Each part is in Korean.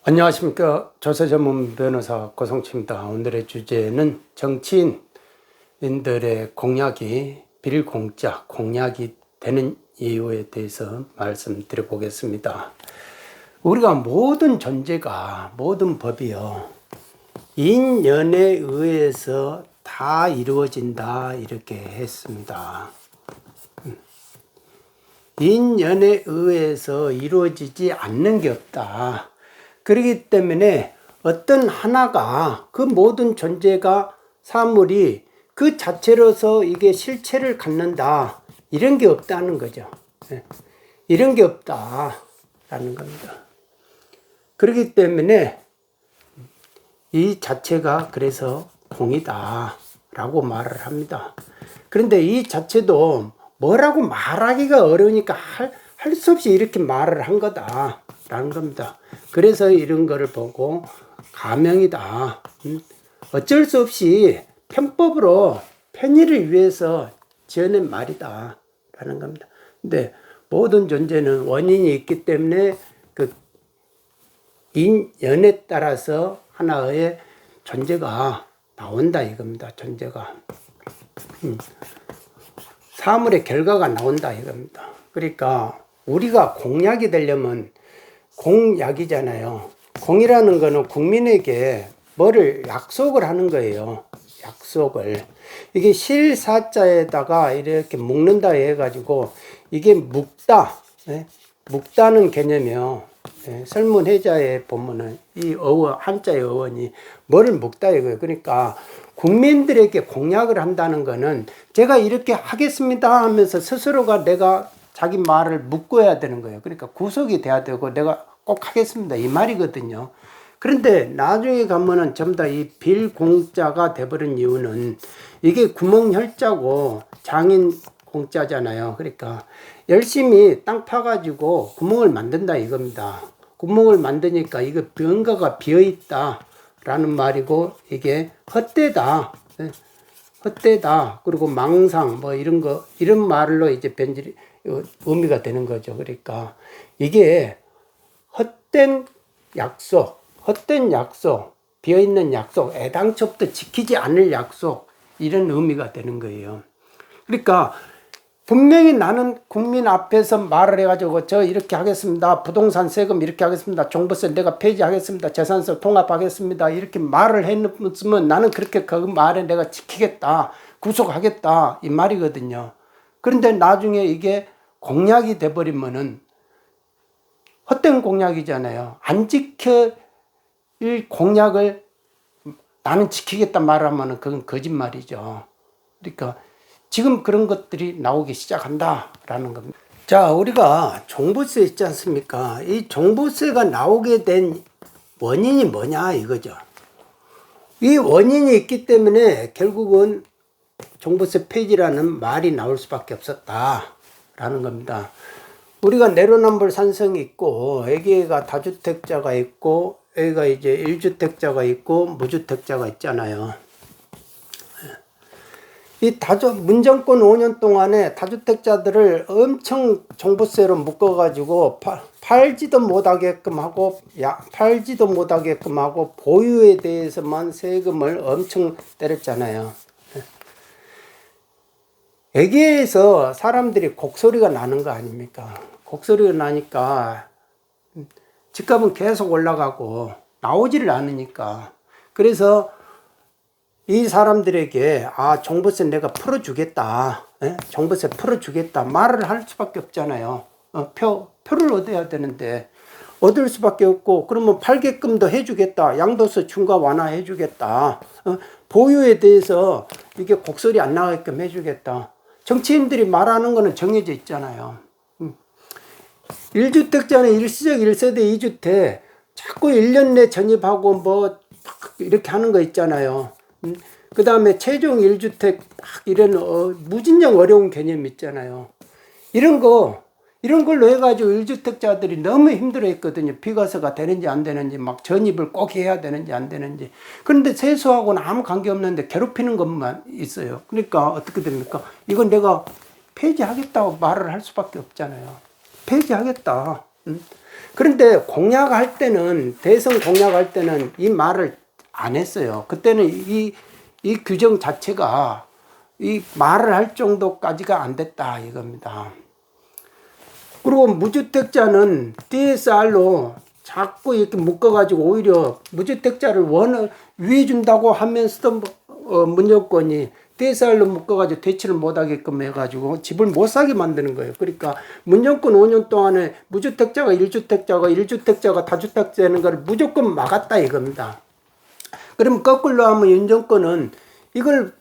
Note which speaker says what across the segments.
Speaker 1: 안녕하십니까. 조세 전문 변호사 고성치입니다. 오늘의 주제는 정치인들의 공약이 빌공짜, 공약이 되는 이유에 대해서 말씀드려 보겠습니다. 우리가 모든 존재가, 모든 법이요, 인연에 의해서 다 이루어진다, 이렇게 했습니다. 인연에 의해서 이루어지지 않는 게 없다. 그렇기 때문에 어떤 하나가, 그 모든 존재가, 사물이 그 자체로서 이게 실체를 갖는다, 이런 게 없다는 거죠. 이런 게 없다라는 겁니다. 그렇기 때문에 이 자체가 그래서 공이다 라고 말을 합니다. 그런데 이 자체도 뭐라고 말하기가 어려우니까 할 수 없이 이렇게 말을 한 거다 라는 겁니다. 그래서 이런 거를 보고 가명이다, 어쩔 수 없이 편법으로 편의를 위해서 지어낸 말이다 라는 겁니다. 근데 모든 존재는 원인이 있기 때문에 그 인연에 따라서 하나의 존재가 나온다 이겁니다. 존재가 사물의 결과가 나온다 이겁니다. 그러니까 우리가 공약이 되려면 공약이잖아요. 공이라는 거는 국민에게 뭐를 약속을 하는 거예요. 약속을. 이게 실사자에다가 이렇게 묶는다 해가지고 이게 묶다. 묶다는 개념이요. 설문해자에 보면은 이 어원, 한자의 어원이 뭐를 묶다 이거예요. 그러니까 국민들에게 공약을 한다는 거는 제가 이렇게 하겠습니다 하면서 스스로가 내가 자기 말을 묶어야 되는 거예요. 그러니까 구속이 돼야 되고 내가 꼭 하겠습니다 이 말이거든요. 그런데 나중에 가면은 전부 다 이 빌공짜가 돼버린 이유는 이게 구멍혈자고 장인 공짜잖아요. 그러니까 열심히 땅 파가지고 구멍을 만든다 이겁니다. 구멍을 만드니까 이거 뭔가가 비어있다 라는 말이고, 이게 헛되다, 헛되다, 그리고 망상 뭐 이런 거, 이런 말로 이제 변질이 의미가 되는 거죠. 그러니까 이게 헛된 약속, 비어있는 약속, 애당초부터 지키지 않을 약속, 이런 의미가 되는 거예요. 그러니까 분명히 나는 국민 앞에서 말을 해가지고 저 이렇게 하겠습니다, 부동산 세금 이렇게 하겠습니다, 종부세 내가 폐지하겠습니다, 재산세 통합하겠습니다, 이렇게 말을 해놓으면 나는 그렇게 그 말에 내가 지키겠다, 구속하겠다 이 말이거든요. 그런데 나중에 이게 공약이 돼버리면은 헛된 공약이잖아요. 안 지킬 공약을 나는 지키겠다 말하면은 그건 거짓말이죠. 그러니까 지금 그런 것들이 나오기 시작한다라는 겁니다. 자, 우리가 종부세 있지 않습니까? 이 종부세가 나오게 된 원인이 뭐냐 이거죠. 이 원인이 있기 때문에 결국은 종부세 폐지라는 말이 나올 수밖에 없었다라는 겁니다. 우리가 내로남불 산성이 있고, 여기가 다주택자가 있고, 여기가 이제 1주택자가 있고, 무주택자가 있잖아요. 이 문정권 5년 동안에 다주택자들을 엄청 종부세로 묶어가지고 팔지도 못하게끔 하고, 보유에 대해서만 세금을 엄청 때렸잖아요. 여기에서 사람들이 곡소리가 나는 거 아닙니까? 곡소리가 나니까 집값은 계속 올라가고 나오지를 않으니까. 그래서 이 사람들에게 종부세 내가 풀어주겠다, 종부세 풀어주겠다 말을 할 수밖에 없잖아요. 표를 얻어야 되는데 얻을 수밖에 없고, 그러면 팔게끔도 해주겠다, 양도세 중과 완화해 주겠다, 보유에 대해서 이게 곡소리 안 나게끔 해주겠다. 정치인들이 말하는 거는 정해져 있잖아요. 1주택자는 일시적 1세대 2주택 자꾸 1년 내 전입하고 뭐 이렇게 하는 거 있잖아요. 그 다음에 최종 1주택 이런 무진장 어려운 개념 있잖아요. 이런 걸로 해가지고 1주택자들이 너무 힘들어 했거든요. 비과세가 되는지 안 되는지, 막 전입을 꼭 해야 되는지 안 되는지. 그런데 세수하고는 아무 관계없는데 괴롭히는 것만 있어요. 그러니까 어떻게 됩니까? 이건 내가 폐지하겠다고 말을 할 수밖에 없잖아요. 폐지하겠다. 그런데 공약할 때는, 대선 공약할 때는 이 말을 안 했어요. 그때는 이 규정 자체가 이 말을 할 정도까지가 안 됐다 이겁니다. 그리고 무주택자는 DSR로 자꾸 이렇게 묶어가지고 오히려 무주택자를 위해 준다고 하면서도 문정권이 DSR로 묶어가지고 대치를 못하게끔 해가지고 집을 못 사게 만드는 거예요. 그러니까 문정권 5년 동안에 무주택자가 1주택자가 다주택자 되는 걸 무조건 막았다 이겁니다. 그럼 거꾸로 하면 윤정권은 이걸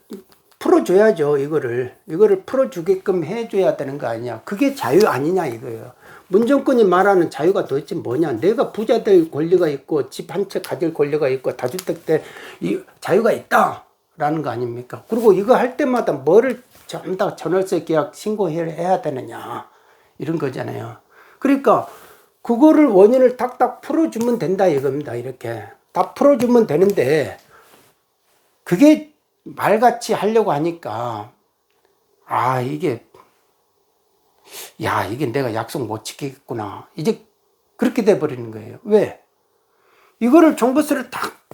Speaker 1: 풀어줘야죠. 이거를 풀어주게끔 해줘야 되는 거 아니냐. 그게 자유 아니냐 이거예요. 문정권이 말하는 자유가 도대체 뭐냐. 내가 부자 될 권리가 있고 집 한 채 가질 권리가 있고 다주택 때 이 자유가 있다라는 거 아닙니까? 그리고 이거 할 때마다 뭐를 전부 다 전월세 계약 신고해야 되느냐 이런 거잖아요. 그러니까 그거를 원인을 탁탁 풀어주면 된다 이겁니다. 이렇게 다 풀어주면 되는데 그게 말같이 하려고 하니까 이게 내가 약속 못 지키겠구나 이제 그렇게 돼버리는 거예요. 왜? 이거를 종부세를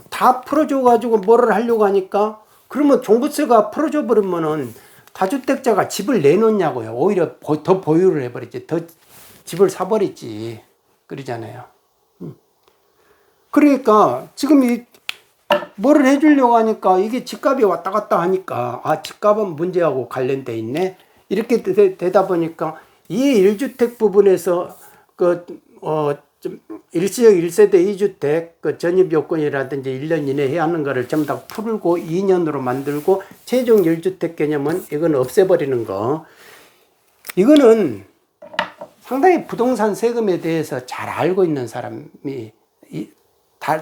Speaker 1: 다 풀어줘 가지고 뭐를 하려고 하니까 그러면 종부세가 풀어줘 버리면은 다주택자가 집을 내놓냐고요. 오히려 더 보유를 해버리지, 더 집을 사버리지 그러잖아요. 그러니까 지금 뭐를 해주려고 하니까 이게 집값이 왔다 갔다 하니까 집값은 문제하고 관련돼 있네 이렇게 되다 보니까 이 1주택 부분에서 좀 일시적 1세대 2주택 전입 요건이라든지 1년 이내 해야 하는 거를 전부 다 풀고 2년으로 만들고 최종 1주택 개념은 이건 없애버리는 거. 이거는 상당히 부동산 세금에 대해서 잘 알고 있는 사람이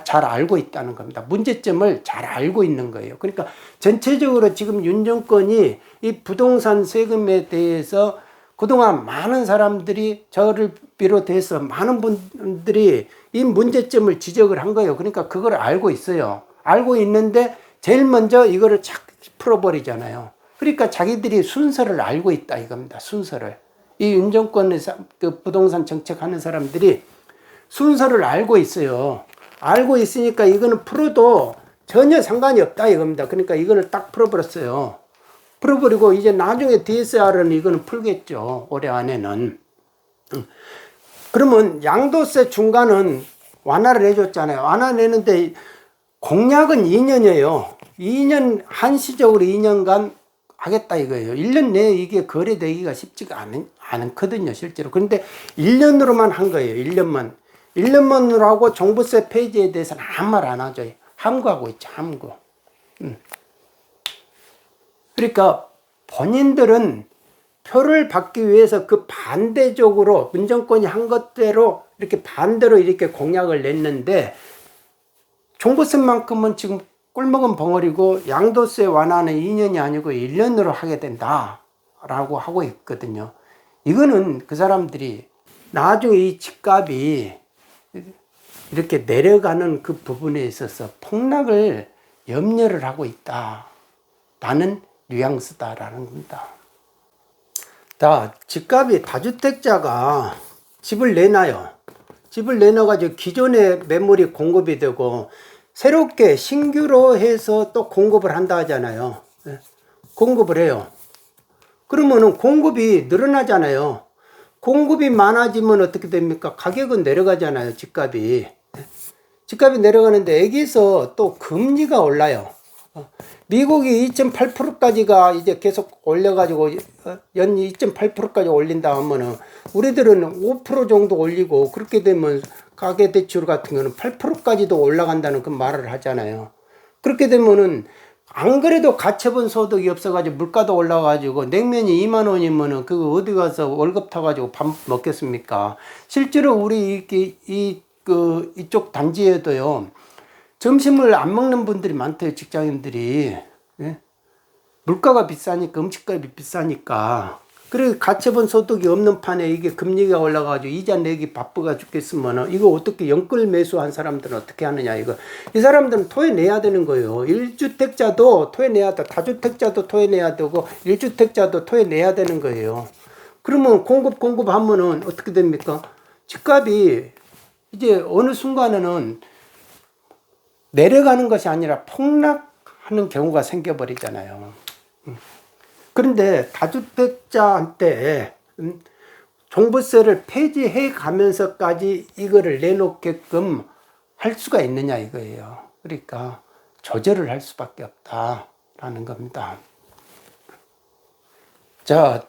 Speaker 1: 잘 알고 있다는 겁니다. 문제점을 잘 알고 있는 거예요. 그러니까 전체적으로 지금 윤 정권이 이 부동산 세금에 대해서 그동안 많은 사람들이 저를 비롯해서 많은 분들이 이 문제점을 지적을 한 거예요. 그러니까 그걸 알고 있어요. 알고 있는데 제일 먼저 이거를 착 풀어버리잖아요. 그러니까 자기들이 순서를 알고 있다 이겁니다. 순서를. 이 윤 정권의 그 부동산 정책하는 사람들이 순서를 알고 있어요. 알고 있으니까 이거는 풀어도 전혀 상관이 없다 이겁니다. 그러니까 이거를 딱 풀어버렸어요. 풀어버리고 이제 나중에 DSR은 이거는 풀겠죠. 올해 안에는. 그러면 양도세 중간은 완화를 해줬잖아요. 완화내는데 공약은 2년이에요. 2년 한시적으로 2년간 하겠다 이거예요. 1년 내에 이게 거래되기가 쉽지가 않거든요. 실제로. 그런데 1년으로만 한 거예요. 1년만으로 하고 종부세 폐지에 대해서는 아무 말 안 하죠. 함구하고 있죠. 함구. 그러니까 본인들은 표를 받기 위해서 그 반대적으로 문정권이 한 것대로 이렇게 반대로 이렇게 공약을 냈는데 종부세만큼은 지금 꿀먹은 벙어리고 양도세 완화는 2년이 아니고 1년으로 하게 된다라고 하고 있거든요. 이거는 그 사람들이 나중에 이 집값이 이렇게 내려가는 그 부분에 있어서 폭락을 염려를 하고 있다라는 뉘앙스다라는 겁니다. 집값이 다주택자가 집을 내놔요. 집을 내놔가지고 기존의 매물이 공급이 되고 새롭게 신규로 해서 또 공급을 한다 하잖아요. 공급을 해요. 그러면은 공급이 늘어나잖아요. 공급이 많아지면 어떻게 됩니까? 가격은 내려가잖아요. 집값이 내려가는데 여기서 또 금리가 올라요. 미국이 2.8%까지가 이제 계속 올려가지고 연 2.8%까지 올린다 하면은 우리들은 5% 정도 올리고 그렇게 되면 가계대출 같은 경우는 8%까지도 올라간다는 그 말을 하잖아요. 그렇게 되면은 안 그래도 가처분 소득이 없어가지고 물가도 올라가지고 냉면이 2만 원이면은 그거 어디 가서 월급 타가지고 밥 먹겠습니까? 실제로 우리 이쪽 단지에도요. 점심을 안 먹는 분들이 많대요. 직장인들이. 예? 물가가 비싸니까 음식값이 비싸니까 그래 가처분 소득이 없는 판에 이게 금리가 올라가지고 이자 내기 바쁘가 죽겠으면 이거 어떻게 영끌 매수한 사람들은 어떻게 하느냐 이거 이 사람들은 토해내야 되는 거예요. 1주택자도 토해내야 돼. 다주택자도 토해내야 되고 1주택자도 토해내야 되는 거예요. 그러면 공급하면은 어떻게 됩니까? 집값이 이제 어느 순간에는 내려가는 것이 아니라 폭락하는 경우가 생겨버리잖아요. 그런데 다주택자한테 종부세를 폐지해 가면서까지 이거를 내놓게끔 할 수가 있느냐 이거예요. 그러니까 조절을 할 수밖에 없다라는 겁니다. 자,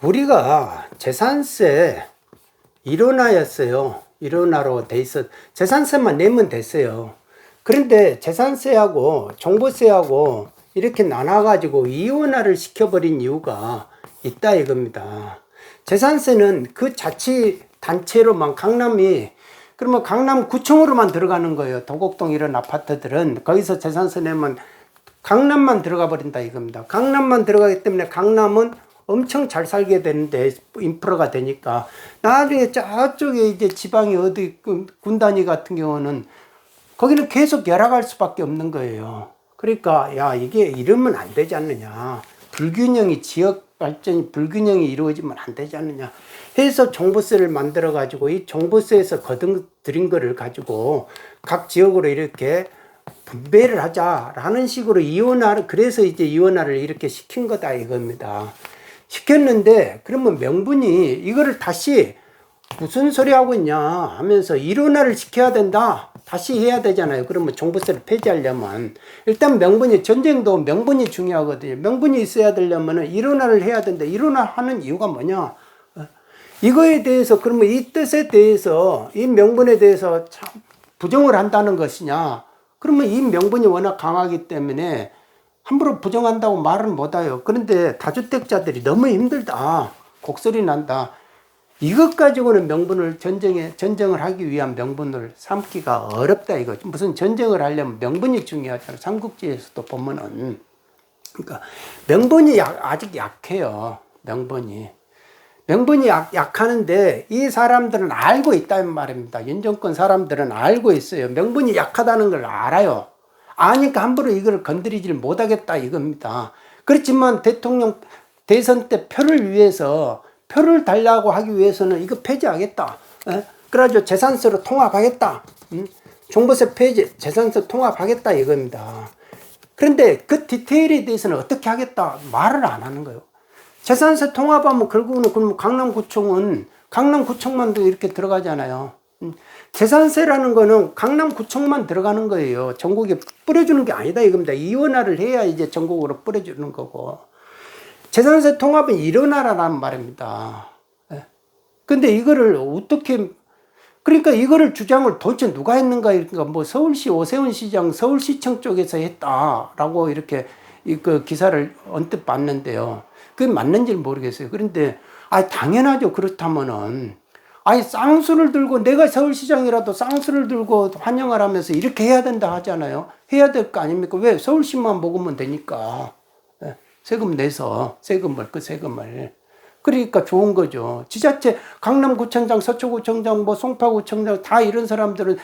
Speaker 1: 우리가 재산세 1원화였어요. 1원화로 돼 있어. 재산세만 내면 됐어요. 그런데 재산세하고 종부세하고 이렇게 나눠가지고 2원화를 시켜버린 이유가 있다 이겁니다. 재산세는 그 자치단체로만 강남이 그러면 강남구청으로만 들어가는 거예요. 도곡동 이런 아파트들은 거기서 재산세 내면 강남만 들어가 버린다 이겁니다. 강남만 들어가기 때문에 강남은 엄청 잘 살게 되는데 인프라가 되니까 나중에 저쪽에 이제 지방이 어디 군단위 같은 경우는 거기는 계속 열악할 수밖에 없는 거예요. 그러니까 야 이게 이러면 안 되지 않느냐. 불균형이 지역 발전이 불균형이 이루어지면 안 되지 않느냐 해서 종부세를 만들어 가지고 이 종부세에서 거둔들인 거를 가지고 각 지역으로 이렇게 분배를 하자라는 식으로 이원화를 그래서 이제 이원화를 이렇게 시킨 거다 이겁니다. 시켰는데 그러면 명분이 이거를 다시 무슨 소리 하고 있냐 하면서 일원화를 시켜야 된다. 다시 해야 되잖아요. 그러면 종부세를 폐지하려면 일단 명분이 전쟁도 명분이 중요하거든요. 명분이 있어야 되려면 일원화를 해야 된다. 일원화 하는 이유가 뭐냐? 이거에 대해서 그러면 이 뜻에 대해서 이 명분에 대해서 참 부정을 한다는 것이냐? 그러면 이 명분이 워낙 강하기 때문에 함부로 부정한다고 말은 못해요. 그런데 다주택자들이 너무 힘들다. 곡소리 난다. 이것 가지고는 명분을 전쟁을 하기 위한 명분을 삼기가 어렵다 이거. 무슨 전쟁을 하려면 명분이 중요하잖아요. 삼국지에서도 보면은. 그러니까 명분이 아직 약해요. 명분이 약하는데 이 사람들은 알고 있다는 말입니다. 윤정권 사람들은 알고 있어요. 명분이 약하다는 걸 알아요. 아니까 함부로 이걸 건드리질 못하겠다 이겁니다. 그렇지만 대통령 대선 때 표를 위해서 표를 달라고 하기 위해서는 이거 폐지하겠다. 그래가지고 재산세로 통합하겠다. 종부세 폐지, 재산세 통합하겠다 이겁니다. 그런데 그 디테일에 대해서는 어떻게 하겠다 말을 안 하는 거예요. 재산세 통합하면 결국은 그럼 강남구청만도 이렇게 들어가잖아요. 재산세라는 거는 강남구청만 들어가는 거예요. 전국에 뿌려주는 게 아니다 이겁니다. 이원화를 해야 이제 전국으로 뿌려주는 거고. 재산세 통합은 일어나라는 말입니다. 근데 이거를 어떻게, 그러니까 이거를 주장을 도대체 누가 했는가, 그러니까 뭐 서울시 오세훈 시장 서울시청 쪽에서 했다라고 이렇게 그 기사를 언뜻 봤는데요. 그게 맞는지 모르겠어요. 그런데, 당연하죠. 그렇다면은, 쌍수를 들고, 내가 서울시장이라도 쌍수를 들고 환영을 하면서 이렇게 해야 된다 하잖아요. 해야 될 거 아닙니까? 왜? 서울시만 먹으면 되니까. 세금 내서 세금을 그러니까 좋은 거죠. 지자체 강남구청장, 서초구청장, 뭐 송파구청장 다 이런 사람들은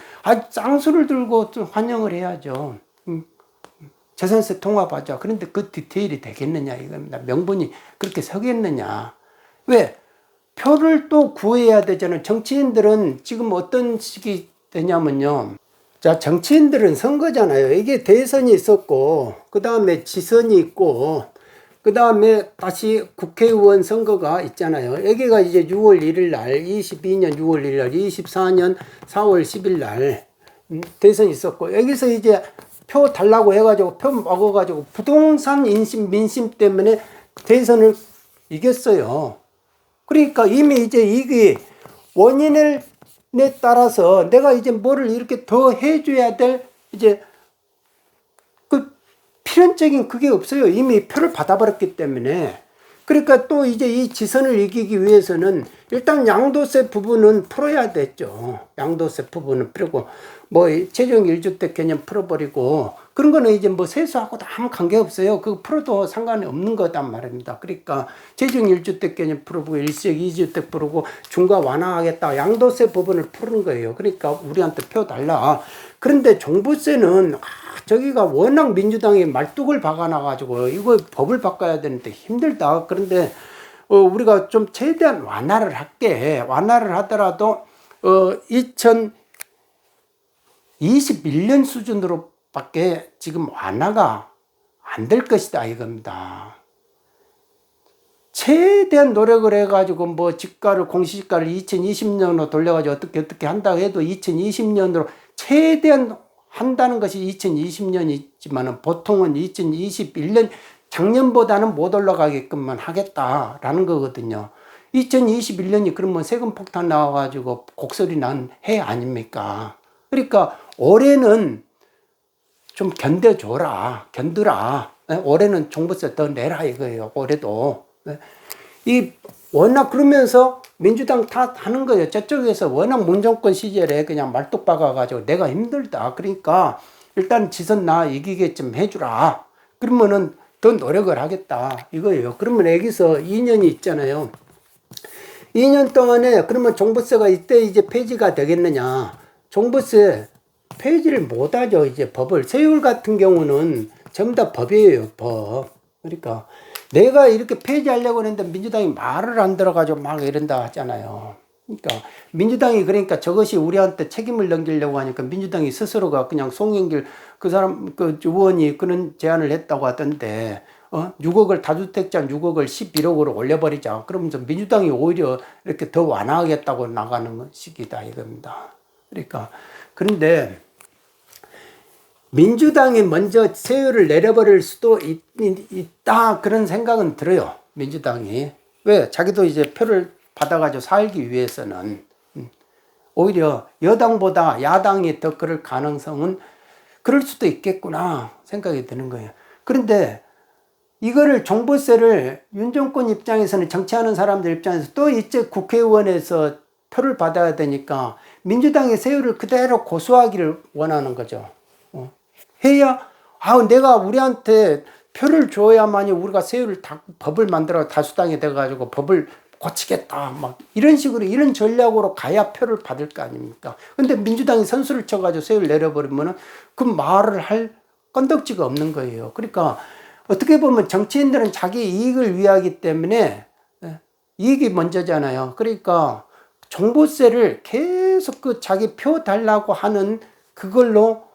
Speaker 1: 쌍수를 들고 환영을 해야죠. 재산세 통합하자. 그런데 그 디테일이 되겠느냐 이겁니다. 명분이 그렇게 서겠느냐. 왜? 표를 또 구해야 되잖아요. 정치인들은 지금 어떤 식이 되냐면요. 자, 정치인들은 선거잖아요. 이게 대선이 있었고, 그 다음에 지선이 있고, 그 다음에 다시 국회의원 선거가 있잖아요. 여기가 이제 6월 1일 날, 22년 6월 1일 날, 24년 4월 10일 날 대선이 있었고, 여기서 이제 표 달라고 해가지고, 표 먹어가지고, 부동산 민심 때문에 대선을 이겼어요. 그러니까 이미 이제 이게 원인에 따라서 내가 이제 뭐를 이렇게 더 해줘야 될 이제 필연적인 그게 없어요. 이미 표를 받아버렸기 때문에. 그러니까 또 이제 이 지선을 이기기 위해서는 일단 양도세 부분은 풀어야 됐죠. 양도세 부분은 풀고, 뭐 최종 1주택 개념 풀어버리고, 그런 거는 이제 뭐 세수하고도 아무 관계없어요. 그거 풀어도 상관이 없는 거단 말입니다. 그러니까 최종 1주택 개념 풀어보고, 일시적 2주택 풀고, 중과 완화하겠다. 양도세 부분을 푸는 거예요. 그러니까 우리한테 표 달라. 그런데 종부세는 저기가 워낙 민주당이 말뚝을 박아놔가지고 이거 법을 바꿔야 되는데 힘들다. 그런데 우리가 좀 최대한 완화를 할게. 완화를 하더라도 2021년 수준으로밖에 지금 완화가 안 될 것이다 이겁니다. 최대한 노력을 해가지고 뭐 집가를 공시지가를 2020년으로 돌려가지고 어떻게 한다고 해도 2020년으로 최대한 한다는 것이 2020년이지만 보통은 2021년 작년보다는 못 올라가게끔만 하겠다라는 거거든요. 2021년이 그러면 세금 폭탄 나와가지고 곡소리 난 해 아닙니까? 그러니까 올해는 좀 견뎌라. 올해는 종부세 더 내라 이거예요. 올해도. 워낙 그러면서 민주당 탓하는 거예요. 저쪽에서 워낙 문정권 시절에 그냥 말뚝 박아가지고 내가 힘들다. 그러니까 일단 지선 나 이기게끔 해주라. 그러면은 더 노력을 하겠다. 이거예요. 그러면 여기서 2년이 있잖아요. 2년 동안에 그러면 종부세가 이때 이제 폐지가 되겠느냐. 종부세 폐지를 못하죠. 이제 법을. 세율 같은 경우는 전부 다 법이에요. 법. 그러니까 내가 이렇게 폐지하려고 했는데 민주당이 말을 안 들어가지고 막 이런다 하잖아요. 그러니까 민주당이 그러니까 저것이 우리한테 책임을 넘기려고 하니까 민주당이 스스로가 그냥 송영길 그 사람 그 의원이 그런 제안을 했다고 하던데 6억을 다주택자 6억을 11억으로 올려버리자. 그러면서 민주당이 오히려 이렇게 더 완화하겠다고 나가는 식이다 이겁니다. 그러니까 그런데 민주당이 먼저 세율을 내려버릴 수도 있다 그런 생각은 들어요. 민주당이. 왜? 자기도 이제 표를 받아가지고 살기 위해서는 오히려 여당보다 야당이 더 그럴 가능성은 그럴 수도 있겠구나 생각이 드는 거예요. 그런데 이거를 종부세를 윤 정권 입장에서는 정치하는 사람들 입장에서 또 이제 국회의원에서 표를 받아야 되니까 민주당의 세율을 그대로 고수하기를 원하는 거죠. 해야 내가 우리한테 표를 줘야만이 우리가 세율을 법을 만들어 다수당이 돼가지고 법을 고치겠다 막 이런 식으로 이런 전략으로 가야 표를 받을 거 아닙니까? 근데 민주당이 선수를 쳐가지고 세율 내려버리면은 그 말을 할 건덕지가 없는 거예요. 그러니까 어떻게 보면 정치인들은 자기 이익을 위하기 때문에 이익이 먼저잖아요. 그러니까 종부세를 계속 그 자기 표 달라고 하는 그걸로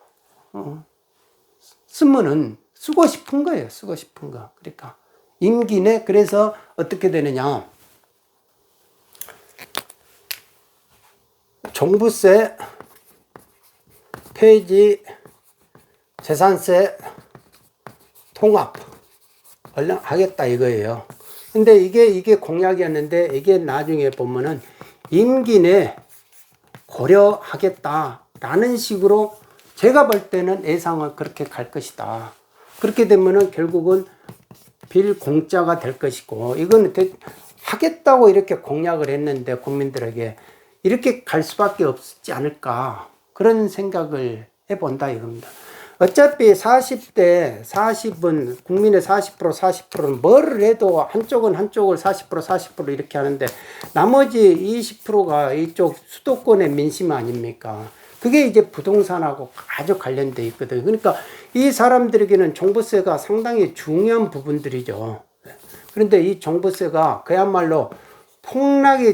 Speaker 1: 쓰면은 쓰고 싶은 거예요. 쓰고 싶은 거. 그러니까 임기 내 그래서 어떻게 되느냐. 종부세 폐지 재산세 통합 얼른 하겠다 이거예요. 근데 이게 공약이었는데 이게 나중에 보면은 임기 내 고려하겠다라는 식으로 제가 볼 때는 예상은 그렇게 갈 것이다. 그렇게 되면은 결국은 빌공짜가 될 것이고, 이건 하겠다고 이렇게 공약을 했는데 국민들에게 이렇게 갈 수밖에 없지 않을까. 그런 생각을 해본다 이겁니다. 어차피 40대 40은 국민의 40% 40%는 뭐를 해도 한쪽은 한쪽을 40% 이렇게 하는데 나머지 20%가 이쪽 수도권의 민심 아닙니까? 그게 이제 부동산하고 아주 관련돼 있거든요. 그러니까 이 사람들에게는 종부세가 상당히 중요한 부분들이죠. 그런데 이 종부세가 그야말로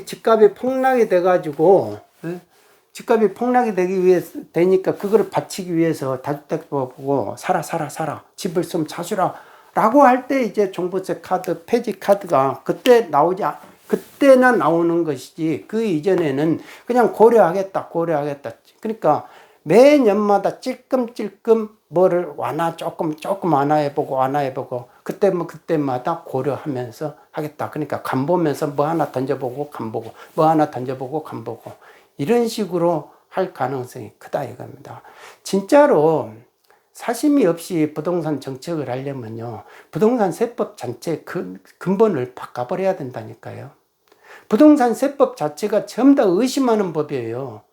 Speaker 1: 집값이 폭락이 돼가지고, 집값이 폭락이 되니까 그거를 받치기 위해서 다주택도 보고 사라. 집을 좀 사주라. 라고 할 때 이제 종부세 카드, 폐지 카드가 그때나 나오는 것이지 그 이전에는 그냥 고려하겠다. 그러니까 매년마다 찔끔찔끔 뭐를 조금 완화해보고 그때마다 고려하면서 하겠다. 그러니까 간 보면서 뭐 하나 던져보고 간 보고 이런 식으로 할 가능성이 크다 이겁니다. 진짜로 사심이 없이 부동산 정책을 하려면요, 부동산 세법 전체 근본을 바꿔버려야 된다니까요. 부동산 세법 자체가 전부 다 의심하는 법이에요.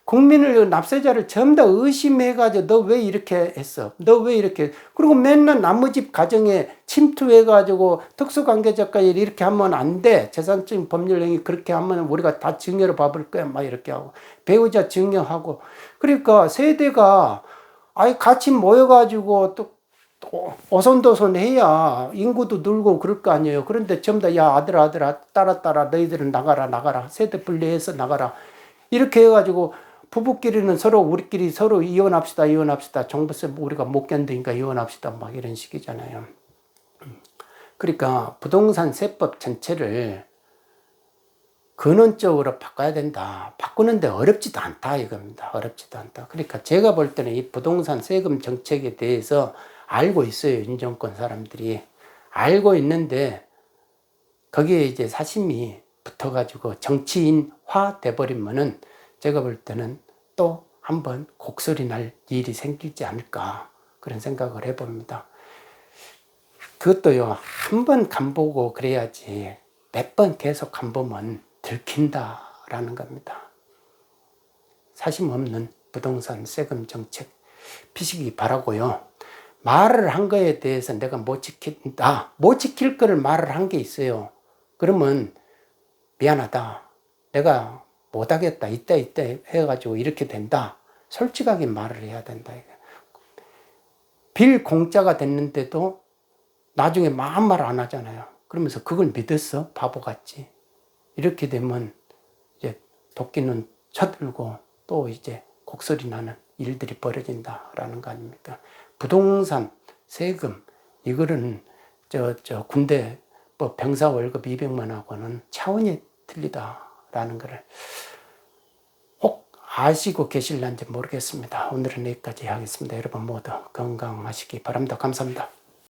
Speaker 1: 국민을, 납세자를 전부 다 의심해가지고 너 왜 이렇게 했어? 그리고 맨날 나무집 가정에 침투해가지고 특수관계자까지 이렇게 하면 안 돼. 재산적인 법률행위 그렇게 하면 우리가 다 증여로 봐볼 거야. 막 이렇게 하고. 배우자 증여하고. 그러니까 세대가 같이 모여가지고 또 오손도손 해야 인구도 늘고 그럴 거 아니에요. 그런데 전부 다 야 아들아 따라 너희들은 나가라 세대 분리해서 나가라 이렇게 해가지고 부부끼리는 서로 우리끼리 서로 이혼합시다. 종부세 우리가 못 견디니까 이혼합시다. 막 이런 식이잖아요. 그러니까 부동산 세법 전체를 근원적으로 바꿔야 된다. 바꾸는데 어렵지도 않다 이겁니다. 어렵지도 않다. 그러니까 제가 볼 때는 이 부동산 세금 정책에 대해서 알고 있어요. 윤정권 사람들이. 알고 있는데 거기에 이제 사심이 붙어가지고 정치인화 돼버리면은 제가 볼 때는 또 한번 곡소리 날 일이 생기지 않을까 그런 생각을 해봅니다. 그것도요, 한 번 간보고 그래야지 몇 번 계속 간보면 들킨다라는 겁니다. 사심 없는 부동산 세금 정책 피시기 바라고요. 말을 한 거에 대해서 내가 못 지킨다. 못 지킬 거를 말을 한 게 있어요. 그러면 미안하다. 내가 못하겠다. 이때 해가지고 이렇게 된다. 솔직하게 말을 해야 된다. 빌 공짜가 됐는데도 나중에 아무 말 안 하잖아요. 그러면서 그걸 믿었어? 바보같이. 이렇게 되면 이제 도끼는 쳐들고 또 이제 곡소리 나는 일들이 벌어진다라는 거 아닙니까? 부동산 세금 이거는 군대 뭐 병사 월급 200만하고는 차원이 틀리다라는 것을 혹 아시고 계실런지 모르겠습니다. 오늘은 여기까지 하겠습니다. 여러분 모두 건강하시기 바랍니다. 감사합니다.